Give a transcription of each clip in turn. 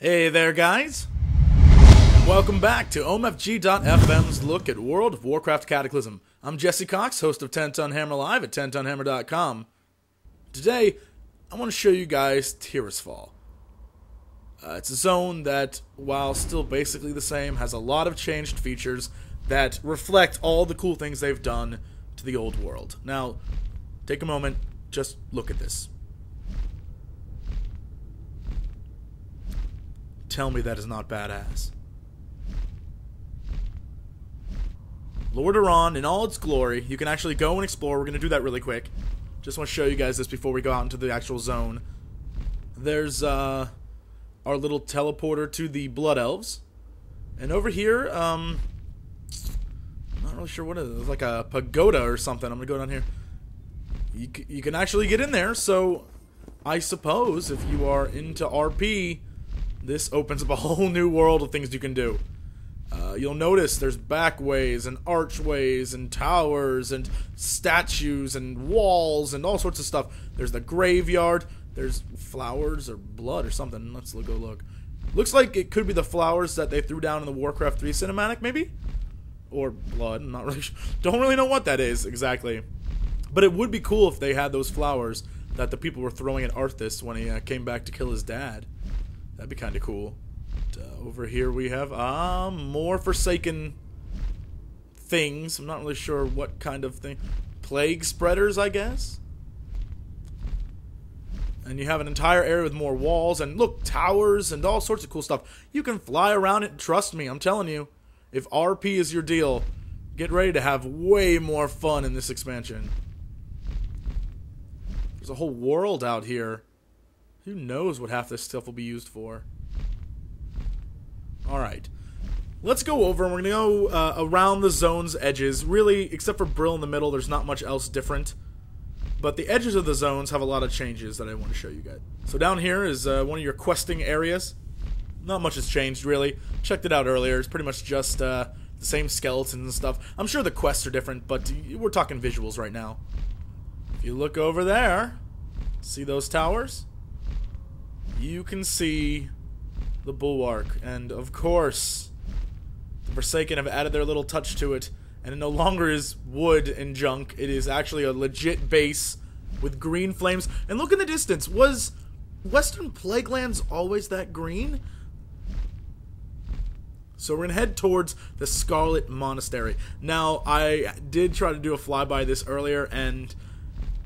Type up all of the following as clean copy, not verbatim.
Hey there, guys! And welcome back to OMFG.FM's look at World of Warcraft Cataclysm. I'm Jesse Cox, host of 10 Ton Hammer Live at 10tonhammer.com. Today, I want to show you guys Tirisfal. It's a zone that, while still basically the same, has a lot of changed features that reflect all the cool things they've done to the old world. Now, take a moment, just look at this. Tell me that is not badass. Lordaeron in all its glory. You can actually go and explore. We're going to do that really quick. Just want to show you guys this before we go out into the actual zone. There's our little teleporter to the Blood Elves. And over here, I'm not really sure what it is. It's like a pagoda or something. I'm going to go down here. You can actually get in there, so I suppose if you are into RP, this opens up a whole new world of things you can do. You'll notice there's backways and archways and towers and statues and walls and all sorts of stuff. There's the graveyard. There's flowers or blood or something. Let's go look. Looks like it could be the flowers that they threw down in the Warcraft 3 cinematic, maybe? Or blood. I'm not really sure. Don't really know what that is exactly. But it would be cool if they had those flowers that the people were throwing at Arthas when he came back to kill his dad. That'd be kind of cool. Over here we have more Forsaken things. I'm not really sure what kind of thing. Plague spreaders, I guess? And you have an entire area with more walls and look, towers and all sorts of cool stuff. You can fly around it. Trust me, I'm telling you. If RP is your deal, get ready to have way more fun in this expansion. There's a whole world out here. Who knows what half this stuff will be used for. Alright. Let's go over, and we're going to go around the zone's edges. Really, except for Brill in the middle, there's not much else different. But the edges of the zones have a lot of changes that I want to show you guys. So down here is one of your questing areas. Not much has changed, really. Checked it out earlier. It's pretty much just the same skeletons and stuff. I'm sure the quests are different, but we're talking visuals right now. If you look over there, see those towers? You can see the bulwark, and of course the Forsaken have added their little touch to it, and it no longer is wood and junk. It is actually a legit base with green flames. And look in the distance. Was Western Plaguelands always that green? So we're gonna head towards the Scarlet Monastery. Now, I did try to do a flyby this earlier, and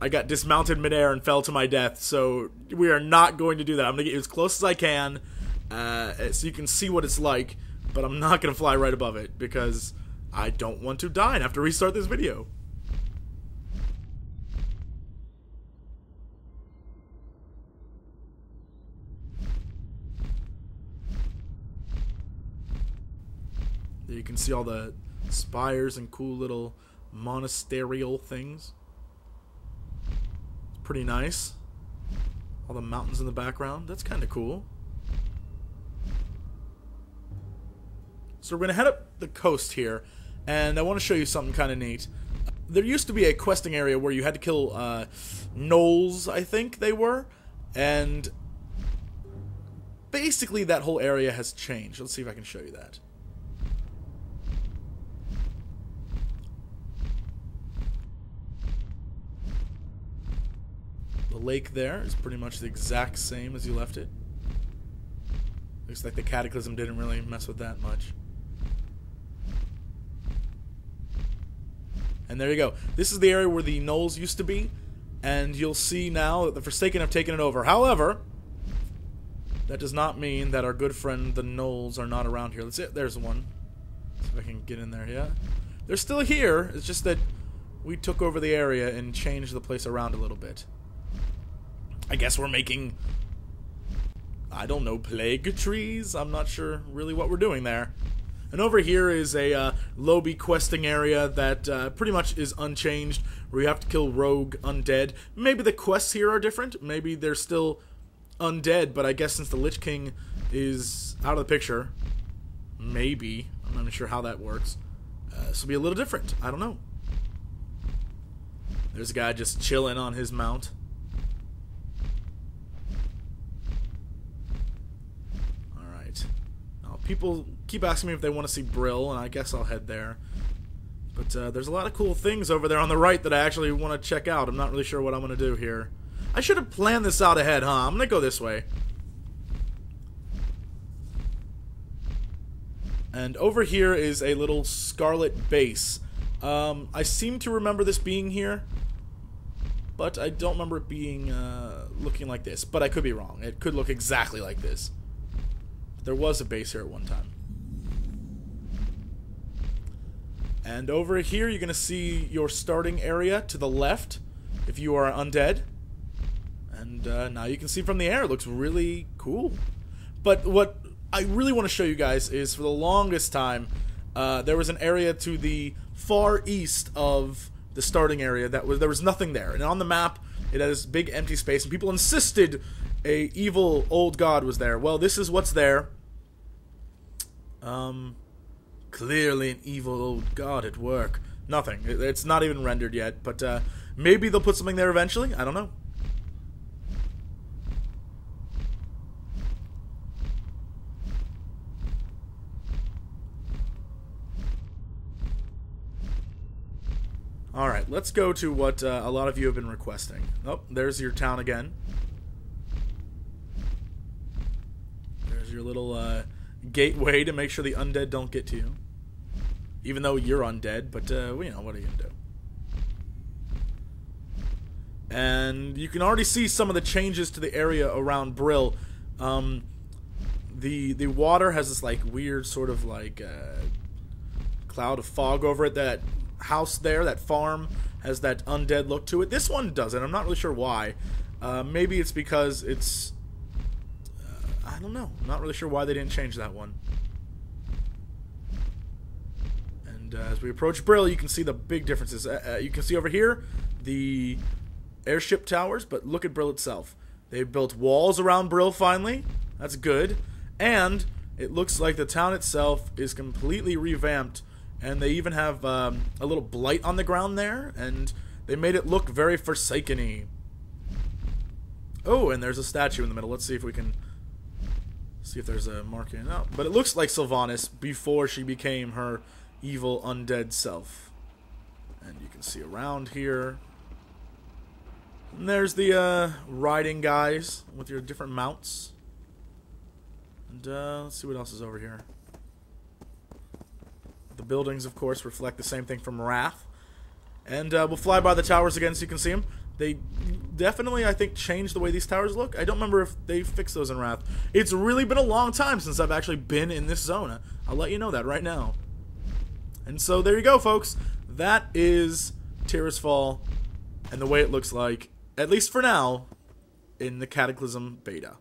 I got dismounted midair and fell to my death, so we are not going to do that. I'm going to get you as close as I can, so you can see what it's like, but I'm not going to fly right above it, because I don't want to die and have to restart this video. There you can see all the spires and cool little monasterial things. Pretty nice. All the mountains in the background. That's kind of cool. So we're going to head up the coast here, and I want to show you something kind of neat. There used to be a questing area where you had to kill gnolls, I think they were, and basically that whole area has changed. Let's see if I can show you that. The lake there is pretty much the exact same as you left it. Looks like the Cataclysm didn't really mess with that much. And there you go. This is the area where the gnolls used to be, and you'll see now that the Forsaken have taken it over. However, that does not mean that our good friend the gnolls are not around here. Let's see. There's one. See if I can get in there. Yeah, they're still here. It's just that we took over the area and changed the place around a little bit. I guess we're making, I don't know, plague trees? I'm not sure really what we're doing there. And over here is a lobby questing area that pretty much is unchanged, where you have to kill rogue undead. Maybe the quests here are different. Maybe they're still undead, but I guess since the Lich King is out of the picture, maybe. I'm not even sure how that works. This will be a little different. I don't know. There's a guy just chilling on his mount. people keep asking me if they want to see Brill, and I guess I'll head there. But there's a lot of cool things over there on the right that I actually want to check out. I'm not really sure what I'm going to do here. I should have planned this out ahead, huh? I'm going to go this way. And over here is a little scarlet base. I seem to remember this being here, but I don't remember it being looking like this. But I could be wrong. It could look exactly like this. There was a base here at one time. And over here, you're going to see your starting area to the left if you are undead. And now you can see from the air, it looks really cool. But what I really want to show you guys is, for the longest time, there was an area to the far east of the starting area that there was nothing there. And on the map, it had this big empty space, and people insisted a evil old god was there. Well, this is what's there. Clearly an evil old god at work. Nothing. It's not even rendered yet, but maybe they'll put something there eventually. I don't know. Alright, let's go to what a lot of you have been requesting. Oh, there's your town again. There's your little gateway to make sure the undead don't get to you. Even though you're undead, but, you know, what are you gonna do? And you can already see some of the changes to the area around Brill. The water has this, like, weird sort of, like, cloud of fog over it. That house there, that farm, has that undead look to it. This one doesn't. I'm not really sure why. Maybe it's because it's... I don't know. I'm not really sure why they didn't change that one. And as we approach Brill, you can see the big differences. You can see over here the airship towers, but look at Brill itself. They built walls around Brill finally. That's good. And it looks like the town itself is completely revamped. And they even have a little blight on the ground there, and they made it look very Forsaken-y. Oh, and there's a statue in the middle. Let's see if we can see if there's a marking. No, but it looks like Sylvanas before she became her evil undead self. And you can see around here. And there's the riding guys with your different mounts. And let's see what else is over here. The buildings, of course, reflect the same thing from Wrath. And we'll fly by the towers again so you can see them. They definitely, I think, changed the way these towers look. I don't remember if they fixed those in Wrath. It's really been a long time since I've actually been in this zone. I'll let you know that right now. And so there you go, folks. That is Tirisfal and the way it looks like, at least for now, in the Cataclysm Beta.